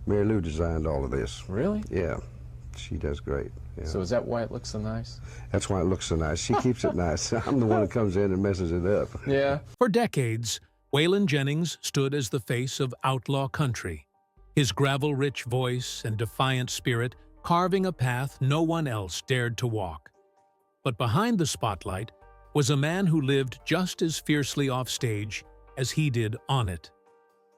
Mary Lou designed all of this. Really? Yeah, she does great. Yeah. So is that why it looks so nice? That's why it looks so nice. She keeps it nice. I'm the one that comes in and messes it up. Yeah. For decades, Waylon Jennings stood as the face of outlaw country, his gravel-rich voice and defiant spirit carving a path no one else dared to walk. But behind the spotlight was a man who lived just as fiercely offstage as he did on it.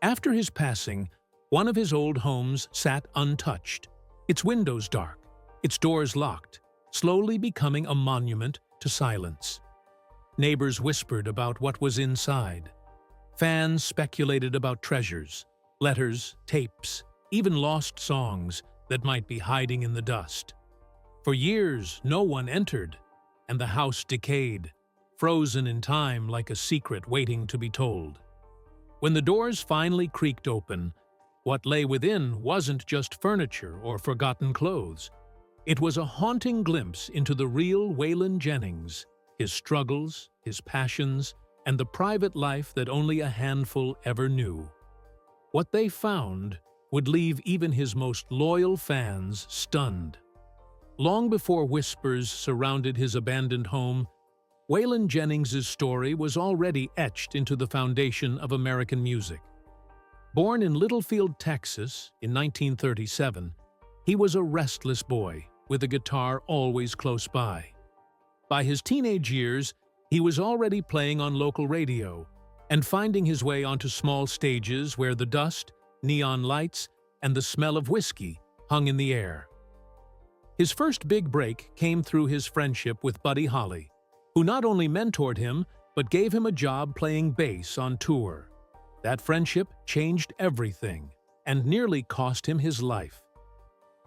After his passing, one of his old homes sat untouched, its windows dark, its doors locked, slowly becoming a monument to silence. Neighbors whispered about what was inside. Fans speculated about treasures, letters, tapes, even lost songs that might be hiding in the dust. For years, no one entered, and the house decayed, frozen in time like a secret waiting to be told. When the doors finally creaked open, what lay within wasn't just furniture or forgotten clothes. It was a haunting glimpse into the real Waylon Jennings, his struggles, his passions, and the private life that only a handful ever knew. What they found would leave even his most loyal fans stunned. Long before whispers surrounded his abandoned home, Waylon Jennings' story was already etched into the foundation of American music. Born in Littlefield, Texas, in 1937, he was a restless boy with a guitar always close by. By his teenage years, he was already playing on local radio and finding his way onto small stages where the dust, neon lights, and the smell of whiskey hung in the air. His first big break came through his friendship with Buddy Holly, who not only mentored him but gave him a job playing bass on tour. That friendship changed everything and nearly cost him his life.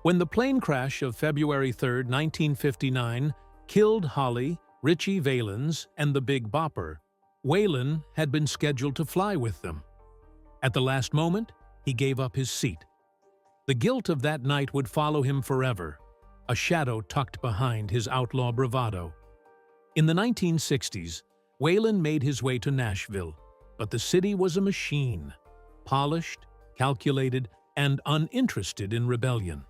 When the plane crash of February 3, 1959, killed Holly, Ritchie Valens, and the Big Bopper, Waylon had been scheduled to fly with them. At the last moment, he gave up his seat. The guilt of that night would follow him forever, a shadow tucked behind his outlaw bravado. In the 1960s, Waylon made his way to Nashville, but the city was a machine, polished, calculated, and uninterested in rebellion.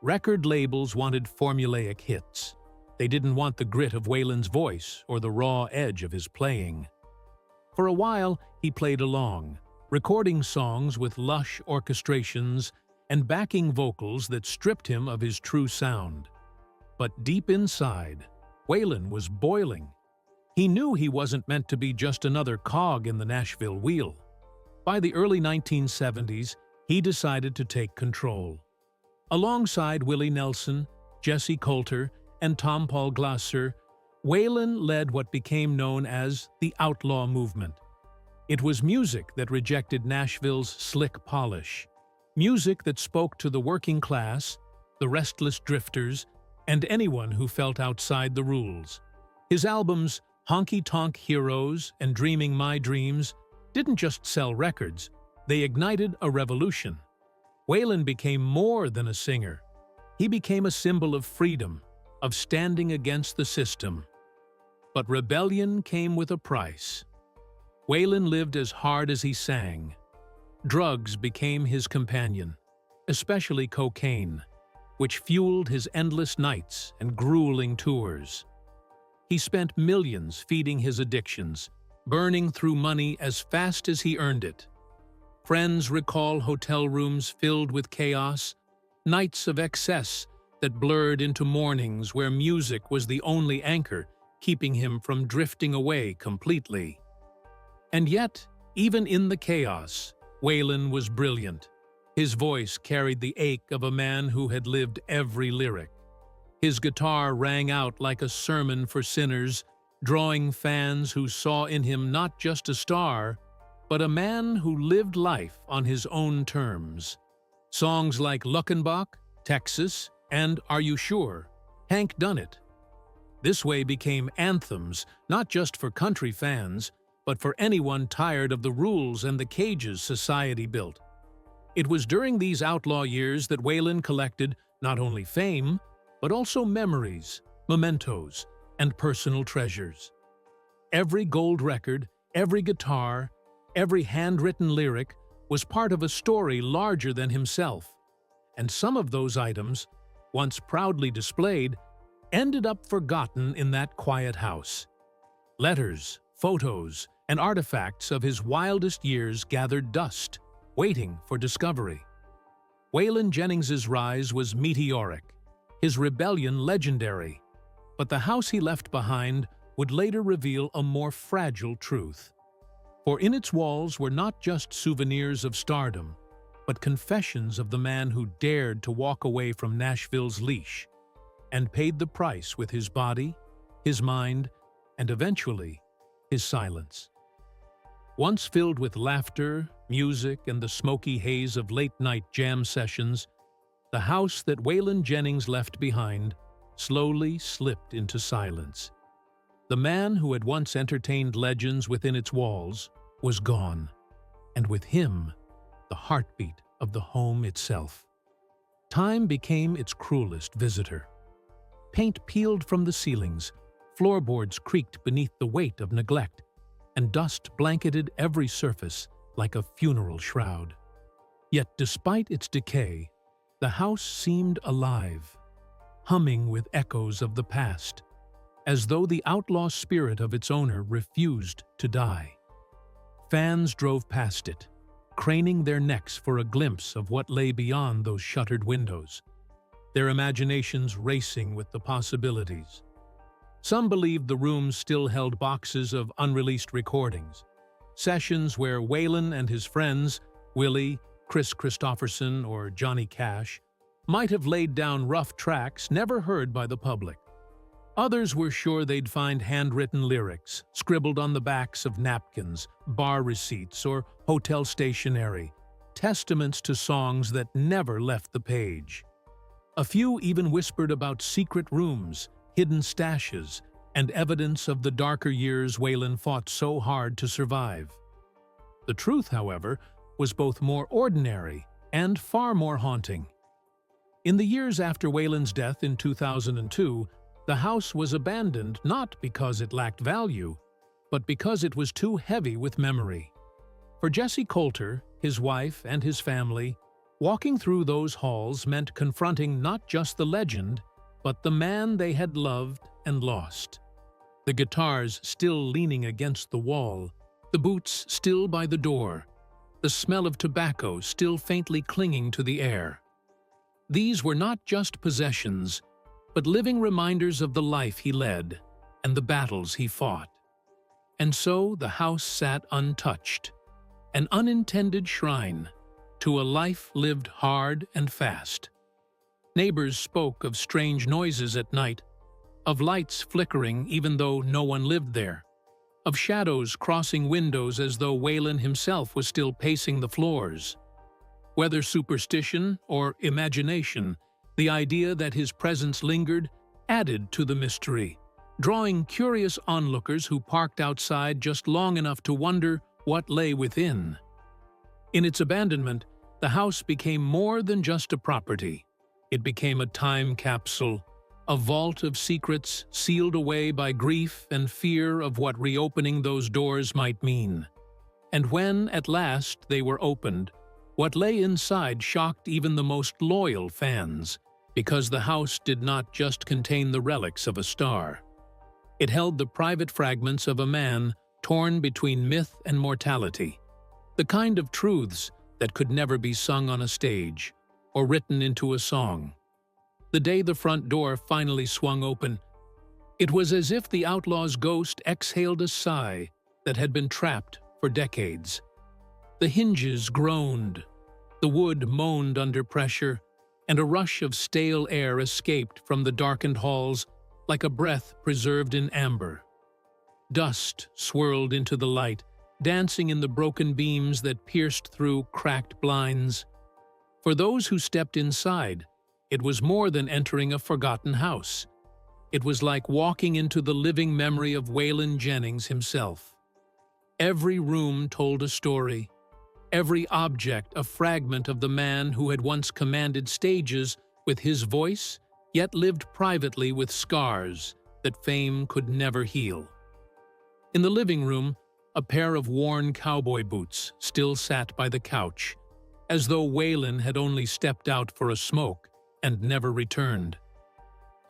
Record labels wanted formulaic hits. They didn't want the grit of Waylon's voice or the raw edge of his playing. For a while, he played along, recording songs with lush orchestrations and backing vocals that stripped him of his true sound. But deep inside, Waylon was boiling. He knew he wasn't meant to be just another cog in the Nashville wheel. By the early 1970s, he decided to take control. Alongside Willie Nelson, Jesse Coulter, and Tom Paul Glasser, Waylon led what became known as the Outlaw movement. It was music that rejected Nashville's slick polish, music that spoke to the working class, the restless drifters, and anyone who felt outside the rules. His albums, Honky Tonk Heroes and Dreaming My Dreams, didn't just sell records, they ignited a revolution. Waylon became more than a singer. He became a symbol of freedom, of standing against the system. But rebellion came with a price. Waylon lived as hard as he sang. Drugs became his companion, especially cocaine, which fueled his endless nights and grueling tours. He spent millions feeding his addictions, burning through money as fast as he earned it. Friends recall hotel rooms filled with chaos, nights of excess that blurred into mornings where music was the only anchor keeping him from drifting away completely. And yet, even in the chaos, Waylon was brilliant. His voice carried the ache of a man who had lived every lyric. His guitar rang out like a sermon for sinners, drawing fans who saw in him not just a star, but a man who lived life on his own terms. Songs like Luckenbach, Texas, and Are You Sure? Hank Done It. This way became anthems not just for country fans, but for anyone tired of the rules and the cages society built. It was during these outlaw years that Waylon collected not only fame, but also memories, mementos, and personal treasures. Every gold record, every guitar, every handwritten lyric was part of a story larger than himself, and some of those items, once proudly displayed, ended up forgotten in that quiet house. Letters, photos, and artifacts of his wildest years gathered dust, waiting for discovery. Waylon Jennings's rise was meteoric, his rebellion legendary, but the house he left behind would later reveal a more fragile truth. For in its walls were not just souvenirs of stardom, but confessions of the man who dared to walk away from Nashville's leash and paid the price with his body, his mind, and eventually, his silence. Once filled with laughter, music, and the smoky haze of late-night jam sessions, the house that Waylon Jennings left behind slowly slipped into silence. The man who had once entertained legends within its walls was gone, and with him, the heartbeat of the home itself. Time became its cruelest visitor. Paint peeled from the ceilings, floorboards creaked beneath the weight of neglect, and dust blanketed every surface like a funeral shroud. Yet despite its decay, the house seemed alive, humming with echoes of the past, as though the outlaw spirit of its owner refused to die. Fans drove past it, craning their necks for a glimpse of what lay beyond those shuttered windows, their imaginations racing with the possibilities. Some believed the rooms still held boxes of unreleased recordings, sessions where Waylon and his friends, Willie, Chris Christopherson, or Johnny Cash, might have laid down rough tracks never heard by the public. Others were sure they'd find handwritten lyrics, scribbled on the backs of napkins, bar receipts, or hotel stationery, testaments to songs that never left the page. A few even whispered about secret rooms, hidden stashes, and evidence of the darker years Waylon fought so hard to survive. The truth, however, was both more ordinary and far more haunting. In the years after Waylon's death in 2002, the house was abandoned not because it lacked value, but because it was too heavy with memory. For Jesse Coulter, his wife, and his family, walking through those halls meant confronting not just the legend, but the man they had loved and lost. The guitars still leaning against the wall, the boots still by the door, the smell of tobacco still faintly clinging to the air. These were not just possessions, but living reminders of the life he led and the battles he fought. And so the house sat untouched, an unintended shrine to a life lived hard and fast. Neighbors spoke of strange noises at night, of lights flickering even though no one lived there, of shadows crossing windows as though Waylon himself was still pacing the floors. Whether superstition or imagination, the idea that his presence lingered added to the mystery, drawing curious onlookers who parked outside just long enough to wonder what lay within. In its abandonment, the house became more than just a property. It became a time capsule, a vault of secrets sealed away by grief and fear of what reopening those doors might mean. And when, at last, they were opened, what lay inside shocked even the most loyal fans, because the house did not just contain the relics of a star. It held the private fragments of a man torn between myth and mortality, the kind of truths that could never be sung on a stage or written into a song. The day the front door finally swung open, it was as if the outlaw's ghost exhaled a sigh that had been trapped for decades. The hinges groaned, the wood moaned under pressure, and a rush of stale air escaped from the darkened halls like a breath preserved in amber. Dust swirled into the light, dancing in the broken beams that pierced through cracked blinds. For those who stepped inside, it was more than entering a forgotten house. It was like walking into the living memory of Waylon Jennings himself. Every room told a story, every object a fragment of the man who had once commanded stages with his voice, yet lived privately with scars that fame could never heal. In the living room, A pair of worn cowboy boots still sat by the couch, as though Waylon had only stepped out for a smoke and never returned.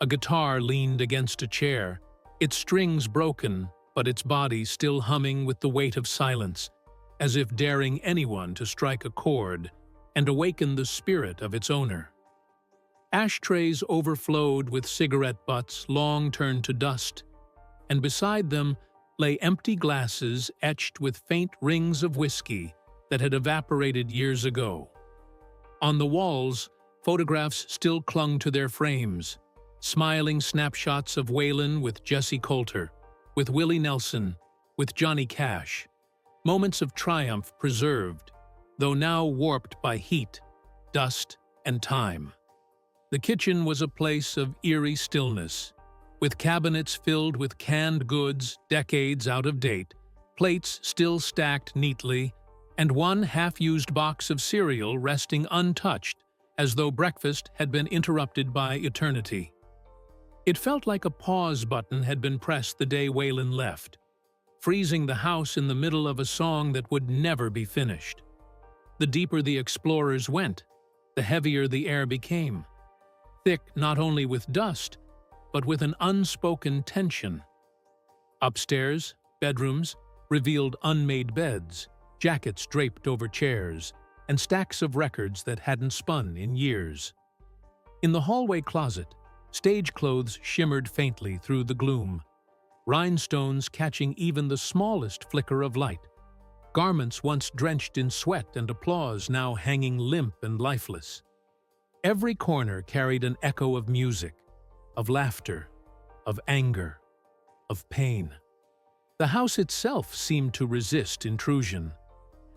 A guitar leaned against a chair, its strings broken, but its body still humming with the weight of silence, as if daring anyone to strike a chord and awaken the spirit of its owner. Ashtrays overflowed with cigarette butts long turned to dust, and beside them lay empty glasses etched with faint rings of whiskey that had evaporated years ago. On the walls, photographs still clung to their frames, smiling snapshots of Waylon with Jessie Coulter, with Willie Nelson, with Johnny Cash, moments of triumph preserved, though now warped by heat, dust, and time. The kitchen was a place of eerie stillness, with cabinets filled with canned goods decades out of date, plates still stacked neatly, and one half-used box of cereal resting untouched, as though breakfast had been interrupted by eternity. It felt like a pause button had been pressed the day Waylon left, freezing the house in the middle of a song that would never be finished. The deeper the explorers went, the heavier the air became, thick not only with dust, but with an unspoken tension. Upstairs, bedrooms revealed unmade beds, jackets draped over chairs, and stacks of records that hadn't spun in years. In the hallway closet, stage clothes shimmered faintly through the gloom, rhinestones catching even the smallest flicker of light, garments once drenched in sweat and applause now hanging limp and lifeless. Every corner carried an echo of music, of laughter, of anger, of pain. The house itself seemed to resist intrusion,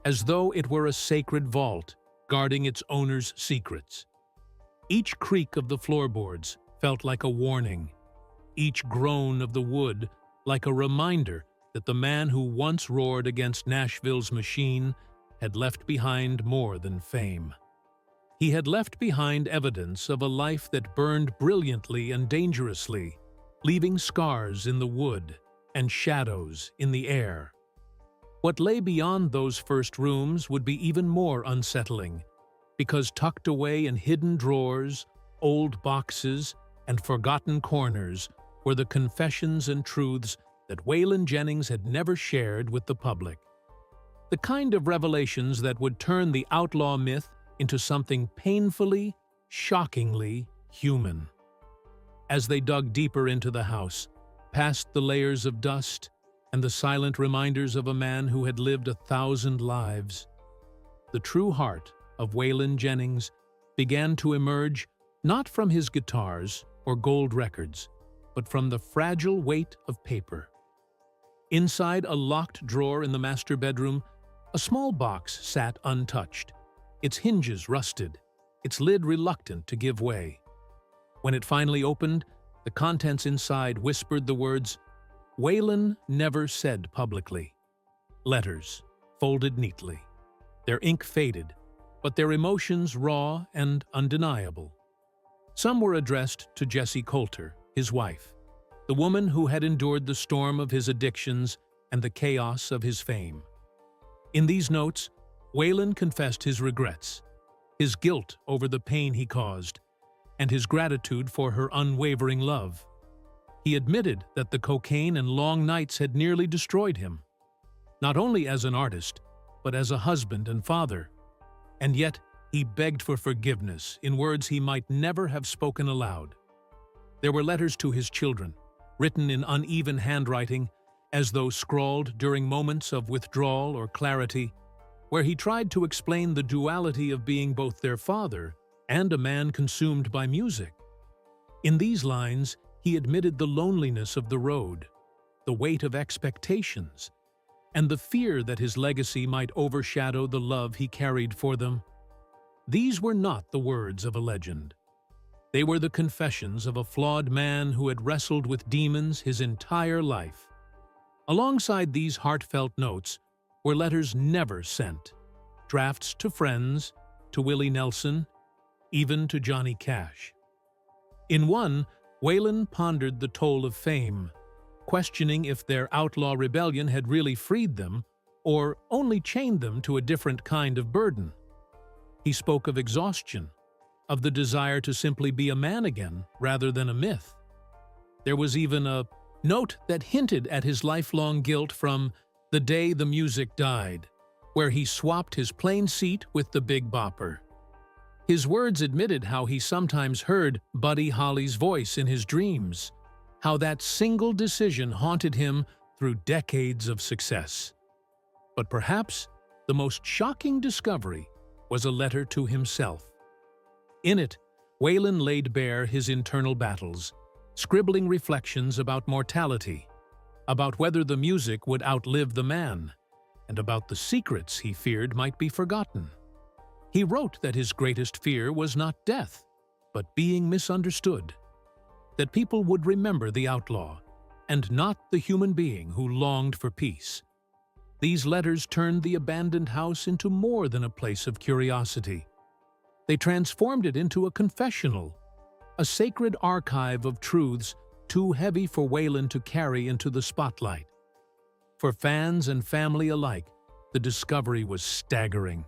as though it were a sacred vault guarding its owner's secrets. Each creak of the floorboards felt like a warning, each groan of the wood like a reminder that the man who once roared against Nashville's machine had left behind more than fame. He had left behind evidence of a life that burned brilliantly and dangerously, leaving scars in the wood and shadows in the air. What lay beyond those first rooms would be even more unsettling, because tucked away in hidden drawers, old boxes, and forgotten corners were the confessions and truths that Waylon Jennings had never shared with the public. The kind of revelations that would turn the outlaw myth into something painfully, shockingly human. As they dug deeper into the house, past the layers of dust and the silent reminders of a man who had lived 1,000 lives, the true heart of Waylon Jennings began to emerge not from his guitars or gold records, but from the fragile weight of paper. Inside a locked drawer in the master bedroom, a small box sat untouched, its hinges rusted, its lid reluctant to give way. When it finally opened, the contents inside whispered the words Waylon never said publicly. Letters, folded neatly. Their ink faded, but their emotions raw and undeniable. Some were addressed to Jessie Coulter, his wife, the woman who had endured the storm of his addictions and the chaos of his fame. In these notes, Waylon confessed his regrets, his guilt over the pain he caused, and his gratitude for her unwavering love. He admitted that the cocaine and long nights had nearly destroyed him, not only as an artist, but as a husband and father. And yet, he begged for forgiveness in words he might never have spoken aloud. There were letters to his children, written in uneven handwriting, as though scrawled during moments of withdrawal or clarity, where he tried to explain the duality of being both their father and a man consumed by music. In these lines, he admitted the loneliness of the road, the weight of expectations, and the fear that his legacy might overshadow the love he carried for them. These were not the words of a legend. They were the confessions of a flawed man who had wrestled with demons his entire life. Alongside these heartfelt notes were letters never sent, drafts to friends, to Willie Nelson, even to Johnny Cash. In one, Waylon pondered the toll of fame, questioning if their outlaw rebellion had really freed them or only chained them to a different kind of burden. He spoke of exhaustion, of the desire to simply be a man again rather than a myth. There was even a note that hinted at his lifelong guilt from The Day the Music Died, where he swapped his plain seat with the Big Bopper. His words admitted how he sometimes heard Buddy Holly's voice in his dreams, how that single decision haunted him through decades of success. But perhaps the most shocking discovery was a letter to himself. In it, Waylon laid bare his internal battles, scribbling reflections about mortality, about whether the music would outlive the man, and about the secrets he feared might be forgotten. He wrote that his greatest fear was not death, but being misunderstood, that people would remember the outlaw, and not the human being who longed for peace. These letters turned the abandoned house into more than a place of curiosity. They transformed it into a confessional, a sacred archive of truths too heavy for Waylon to carry into the spotlight. For fans and family alike, the discovery was staggering.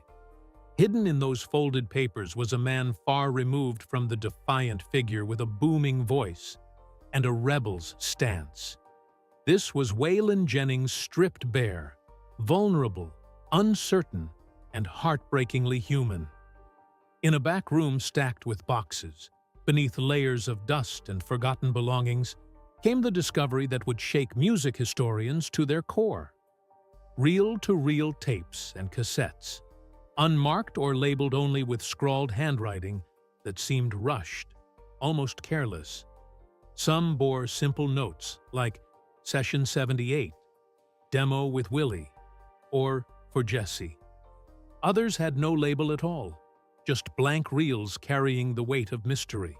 Hidden in those folded papers was a man far removed from the defiant figure with a booming voice and a rebel's stance. This was Waylon Jennings stripped bare, vulnerable, uncertain, and heartbreakingly human. In a back room stacked with boxes, beneath layers of dust and forgotten belongings, came the discovery that would shake music historians to their core. Reel-to-reel tapes and cassettes, unmarked or labeled only with scrawled handwriting that seemed rushed, almost careless. Some bore simple notes like Session 78, Demo with Willie, or For Jesse. Others had no label at all, just blank reels carrying the weight of mystery.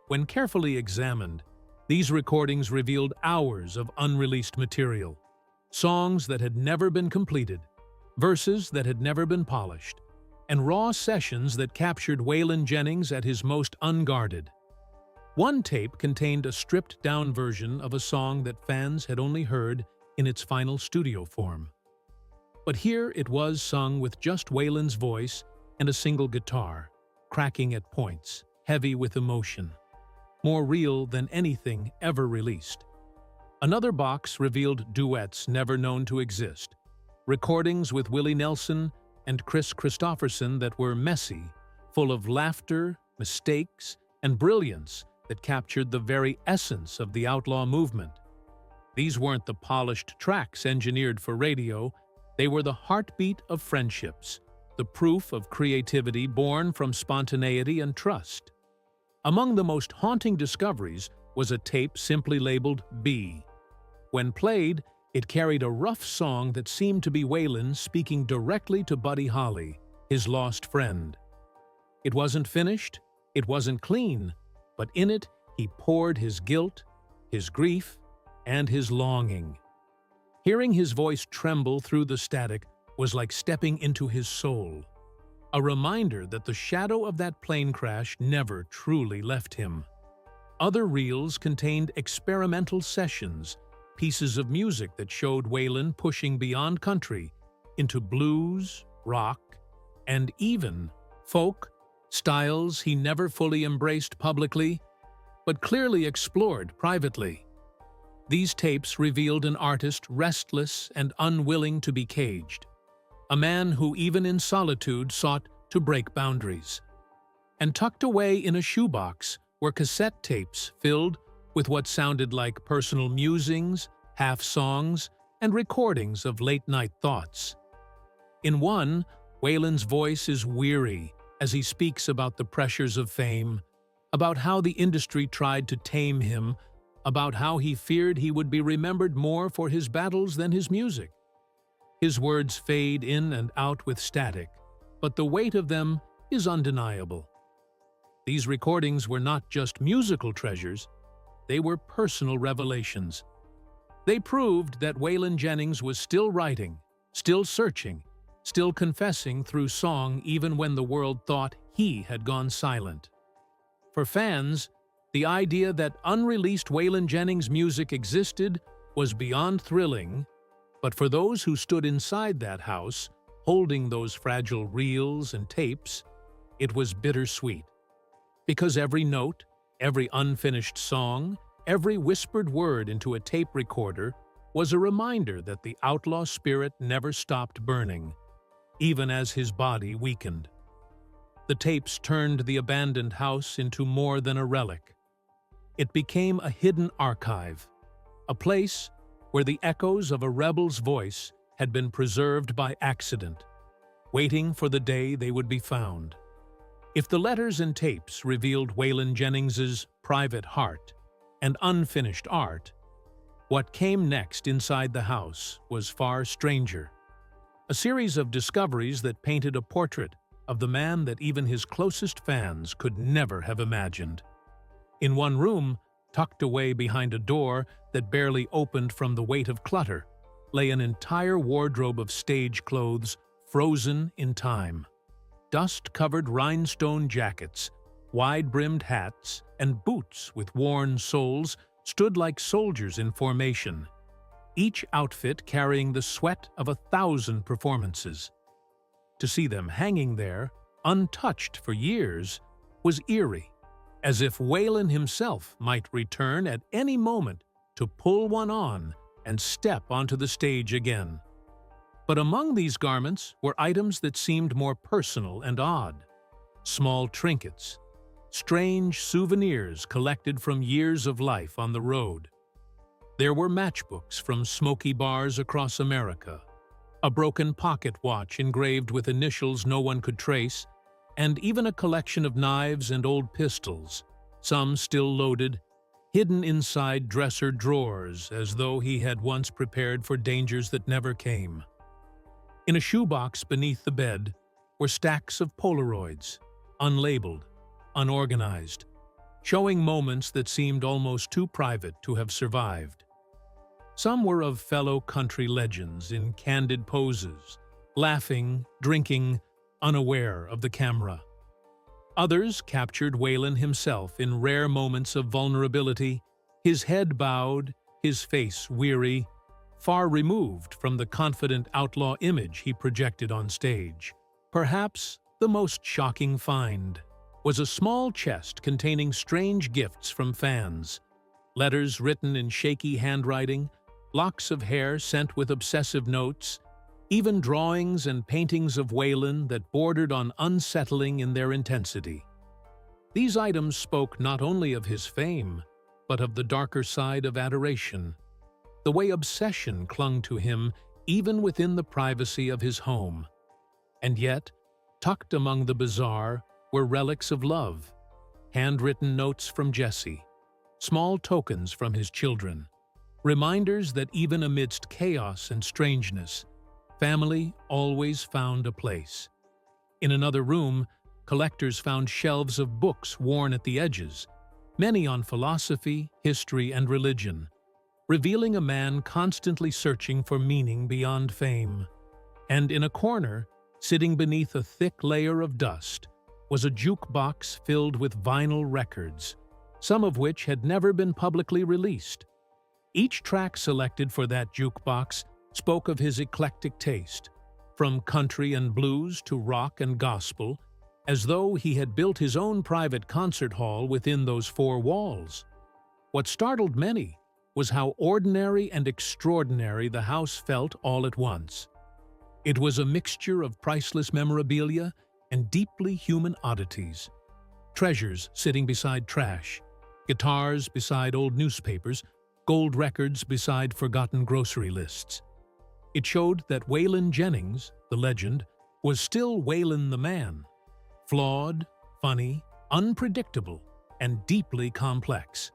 When carefully examined, these recordings revealed hours of unreleased material, songs that had never been completed, verses that had never been polished, and raw sessions that captured Waylon Jennings at his most unguarded. One tape contained a stripped-down version of a song that fans had only heard in its final studio form. But here it was sung with just Waylon's voice and a single guitar, cracking at points, heavy with emotion, more real than anything ever released. Another box revealed duets never known to exist, recordings with Willie Nelson and Chris Christopherson that were messy, full of laughter, mistakes, and brilliance that captured the very essence of the outlaw movement. These weren't the polished tracks engineered for radio, they were the heartbeat of friendships, the proof of creativity born from spontaneity and trust. Among the most haunting discoveries was a tape simply labeled B. When played, it carried a rough song that seemed to be Waylon speaking directly to Buddy Holly, his lost friend. It wasn't finished, it wasn't clean, but in it he poured his guilt, his grief, and his longing. Hearing his voice tremble through the static was like stepping into his soul, a reminder that the shadow of that plane crash never truly left him. Other reels contained experimental sessions, pieces of music that showed Waylon pushing beyond country into blues, rock, and even folk, styles he never fully embraced publicly, but clearly explored privately. These tapes revealed an artist restless and unwilling to be caged, a man who even in solitude sought to break boundaries. And tucked away in a shoebox were cassette tapes filled with what sounded like personal musings, half-songs, and recordings of late-night thoughts. In one, Waylon's voice is weary as he speaks about the pressures of fame, about how the industry tried to tame him, about how he feared he would be remembered more for his battles than his music. His words fade in and out with static, but the weight of them is undeniable. These recordings were not just musical treasures, they were personal revelations. They proved that Waylon Jennings was still writing, still searching, still confessing through song even when the world thought he had gone silent. For fans, the idea that unreleased Waylon Jennings music existed was beyond thrilling, but for those who stood inside that house, holding those fragile reels and tapes, it was bittersweet. Because every note, every unfinished song, every whispered word into a tape recorder was a reminder that the outlaw spirit never stopped burning, even as his body weakened. The tapes turned the abandoned house into more than a relic. It became a hidden archive, a place where the echoes of a rebel's voice had been preserved by accident, waiting for the day they would be found. If the letters and tapes revealed Waylon Jennings's private heart and unfinished art, what came next inside the house was far stranger. A series of discoveries that painted a portrait of the man that even his closest fans could never have imagined. In one room, tucked away behind a door that barely opened from the weight of clutter, lay an entire wardrobe of stage clothes frozen in time. Dust-covered rhinestone jackets, wide-brimmed hats, and boots with worn soles stood like soldiers in formation, each outfit carrying the sweat of 1,000 performances. To see them hanging there, untouched for years, was eerie, as if Waylon himself might return at any moment to pull one on and step onto the stage again. But among these garments were items that seemed more personal and odd. Small trinkets, strange souvenirs collected from years of life on the road. There were matchbooks from smoky bars across America, a broken pocket watch engraved with initials no one could trace, and even a collection of knives and old pistols, some still loaded, hidden inside dresser drawers as though he had once prepared for dangers that never came. In a shoebox beneath the bed were stacks of Polaroids, unlabeled, unorganized, showing moments that seemed almost too private to have survived. Some were of fellow country legends in candid poses, laughing, drinking, unaware of the camera. Others captured Waylon himself in rare moments of vulnerability, his head bowed, his face weary, far removed from the confident outlaw image he projected on stage. Perhaps the most shocking find was a small chest containing strange gifts from fans, letters written in shaky handwriting, locks of hair sent with obsessive notes, even drawings and paintings of Waylon that bordered on unsettling in their intensity. These items spoke not only of his fame, but of the darker side of adoration, the way obsession clung to him even within the privacy of his home. And yet, tucked among the bizarre were relics of love, handwritten notes from Jesse, small tokens from his children, reminders that even amidst chaos and strangeness, family always found a place. In another room, collectors found shelves of books worn at the edges, many on philosophy, history, and religion, revealing a man constantly searching for meaning beyond fame. And in a corner, sitting beneath a thick layer of dust, was a jukebox filled with vinyl records, some of which had never been publicly released. Each track selected for that jukebox spoke of his eclectic taste, from country and blues to rock and gospel, as though he had built his own private concert hall within those four walls. What startled many was how ordinary and extraordinary the house felt all at once. It was a mixture of priceless memorabilia and deeply human oddities. Treasures sitting beside trash, guitars beside old newspapers, gold records beside forgotten grocery lists. It showed that Waylon Jennings, the legend, was still Waylon the man, flawed, funny, unpredictable, and deeply complex.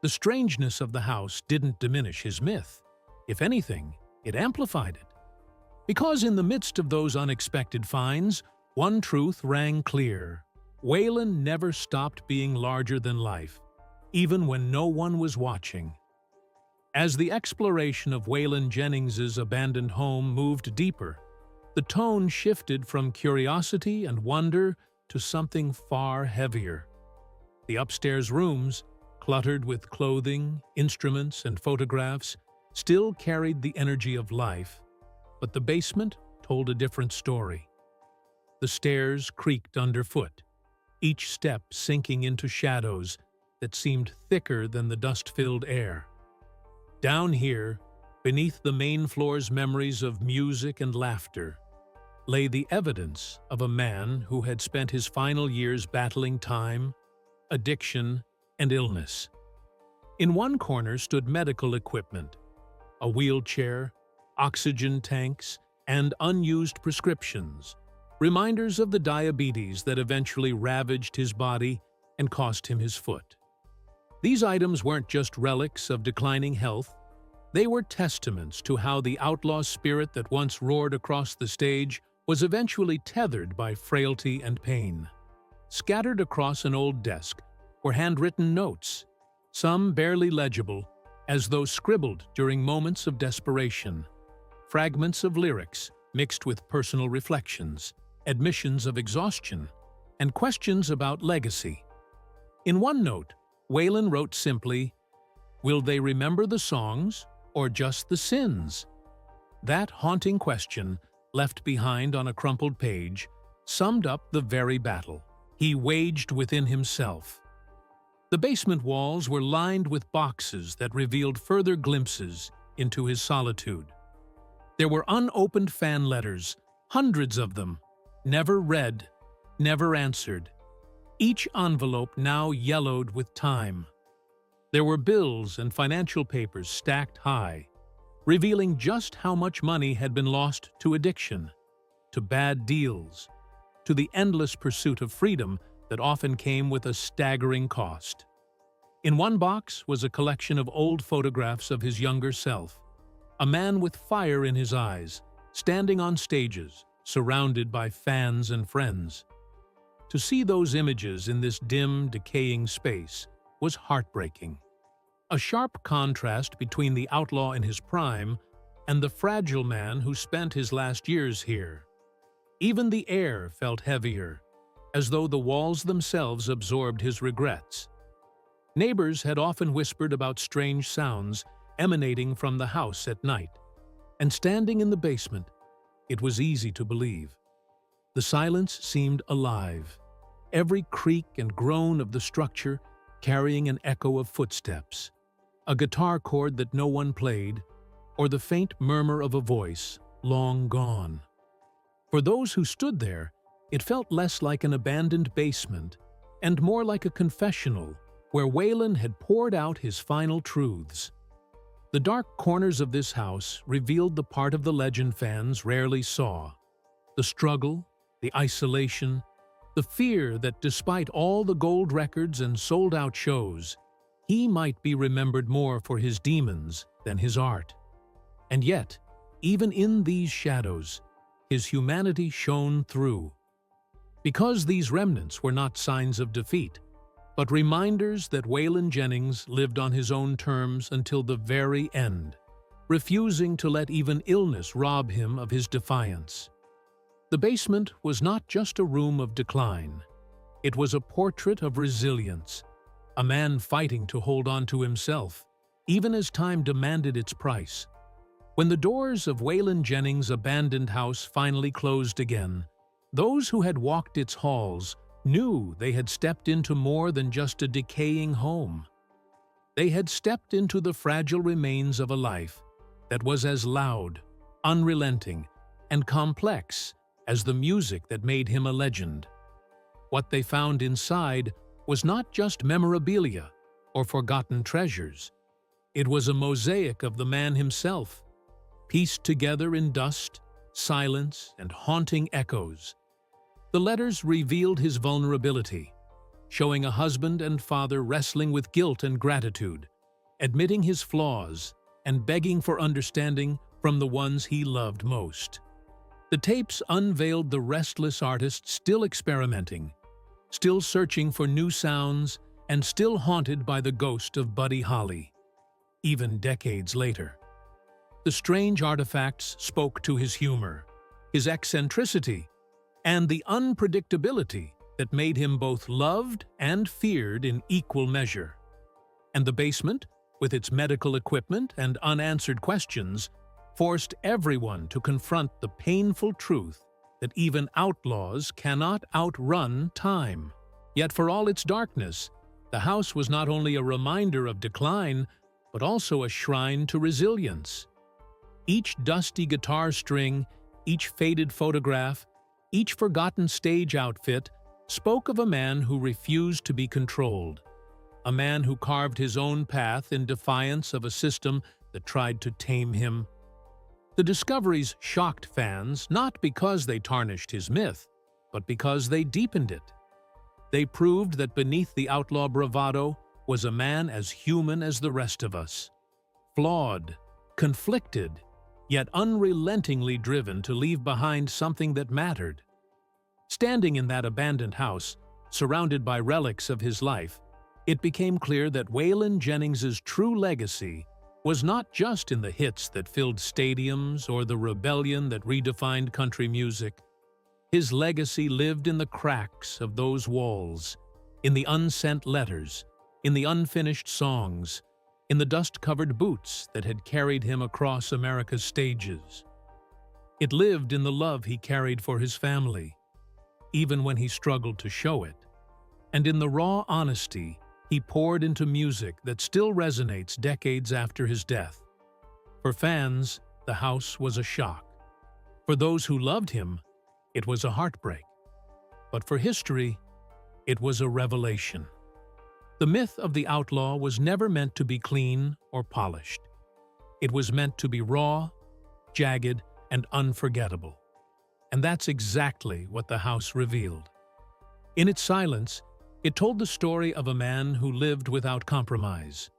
The strangeness of the house didn't diminish his myth. If anything, it amplified it. Because in the midst of those unexpected finds, one truth rang clear. Waylon never stopped being larger than life, even when no one was watching. As the exploration of Waylon Jennings's abandoned home moved deeper, the tone shifted from curiosity and wonder to something far heavier. The upstairs rooms, cluttered with clothing, instruments, and photographs, still carried the energy of life, but the basement told a different story. The stairs creaked underfoot, each step sinking into shadows that seemed thicker than the dust-filled air. Down here, beneath the main floor's memories of music and laughter, lay the evidence of a man who had spent his final years battling time, addiction, and illness. In one corner stood medical equipment, a wheelchair, oxygen tanks, and unused prescriptions, reminders of the diabetes that eventually ravaged his body and cost him his foot. These items weren't just relics of declining health, they were testaments to how the outlaw spirit that once roared across the stage was eventually tethered by frailty and pain. Scattered across an old desk were handwritten notes, some barely legible, as though scribbled during moments of desperation, fragments of lyrics mixed with personal reflections, admissions of exhaustion, and questions about legacy. In one note, Waylon wrote simply, "Will they remember the songs or just the sins?" That haunting question, left behind on a crumpled page, summed up the very battle he waged within himself. The basement walls were lined with boxes that revealed further glimpses into his solitude. There were unopened fan letters, hundreds of them, never read, never answered, each envelope now yellowed with time. There were bills and financial papers stacked high, revealing just how much money had been lost to addiction, to bad deals, to the endless pursuit of freedom that often came with a staggering cost. In one box was a collection of old photographs of his younger self, a man with fire in his eyes, standing on stages, surrounded by fans and friends. To see those images in this dim, decaying space was heartbreaking. A sharp contrast between the outlaw in his prime and the fragile man who spent his last years here. Even the air felt heavier, as though the walls themselves absorbed his regrets. Neighbors had often whispered about strange sounds emanating from the house at night, and standing in the basement, it was easy to believe. The silence seemed alive, every creak and groan of the structure carrying an echo of footsteps, a guitar chord that no one played, or the faint murmur of a voice long gone. For those who stood there, it felt less like an abandoned basement and more like a confessional where Waylon had poured out his final truths. The dark corners of this house revealed the part of the legend fans rarely saw: the struggle, the isolation, the fear that despite all the gold records and sold-out shows, he might be remembered more for his demons than his art. And yet, even in these shadows, his humanity shone through. Because these remnants were not signs of defeat, but reminders that Waylon Jennings lived on his own terms until the very end, refusing to let even illness rob him of his defiance. The basement was not just a room of decline. It was a portrait of resilience, a man fighting to hold on to himself, even as time demanded its price. When the doors of Waylon Jennings' abandoned house finally closed again, those who had walked its halls knew they had stepped into more than just a decaying home. They had stepped into the fragile remains of a life that was as loud, unrelenting, and complex as the music that made him a legend. What they found inside was not just memorabilia or forgotten treasures. It was a mosaic of the man himself, pieced together in dust, silence, and haunting echoes. The letters revealed his vulnerability, showing a husband and father wrestling with guilt and gratitude, admitting his flaws, and begging for understanding from the ones he loved most. The tapes unveiled the restless artist still experimenting, still searching for new sounds, and still haunted by the ghost of Buddy Holly, even decades later. The strange artifacts spoke to his humor, his eccentricity, and the unpredictability that made him both loved and feared in equal measure. And the basement with its medical equipment and unanswered questions, forced everyone to confront the painful truth that even outlaws cannot outrun time. Yet for all its darkness, the house was not only a reminder of decline, but also a shrine to resilience. Each dusty guitar string, each faded photograph, each forgotten stage outfit spoke of a man who refused to be controlled, a man who carved his own path in defiance of a system that tried to tame him. The discoveries shocked fans not because they tarnished his myth, but because they deepened it. They proved that beneath the outlaw bravado was a man as human as the rest of us, flawed, conflicted, yet unrelentingly driven to leave behind something that mattered. Standing in that abandoned house, surrounded by relics of his life, it became clear that Waylon Jennings's true legacy was not just in the hits that filled stadiums or the rebellion that redefined country music. His legacy lived in the cracks of those walls, in the unsent letters, in the unfinished songs, in the dust-covered boots that had carried him across America's stages. It lived in the love he carried for his family, even when he struggled to show it, and in the raw honesty he poured into music that still resonates decades after his death. For fans, the house was a shock. For those who loved him, it was a heartbreak. But for history, it was a revelation. The myth of the outlaw was never meant to be clean or polished. It was meant to be raw, jagged, and unforgettable. And that's exactly what the house revealed. In its silence, it told the story of a man who lived without compromise,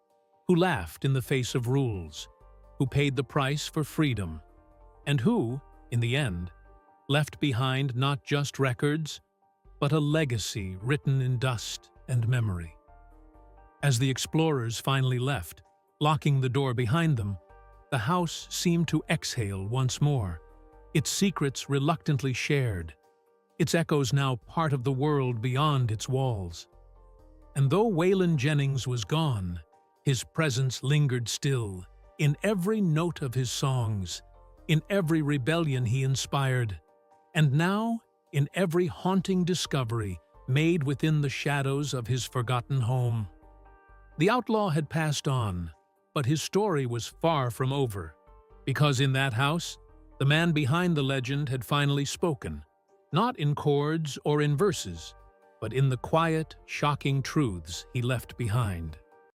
who laughed in the face of rules, who paid the price for freedom, and who, in the end, left behind not just records, but a legacy written in dust and memory. As the explorers finally left, locking the door behind them, the house seemed to exhale once more, its secrets reluctantly shared, its echoes now part of the world beyond its walls. And though Waylon Jennings was gone, his presence lingered still, in every note of his songs, in every rebellion he inspired, and now in every haunting discovery made within the shadows of his forgotten home. The outlaw had passed on, but his story was far from over, because in that house, the man behind the legend had finally spoken, not in chords or in verses, but in the quiet, shocking truths he left behind.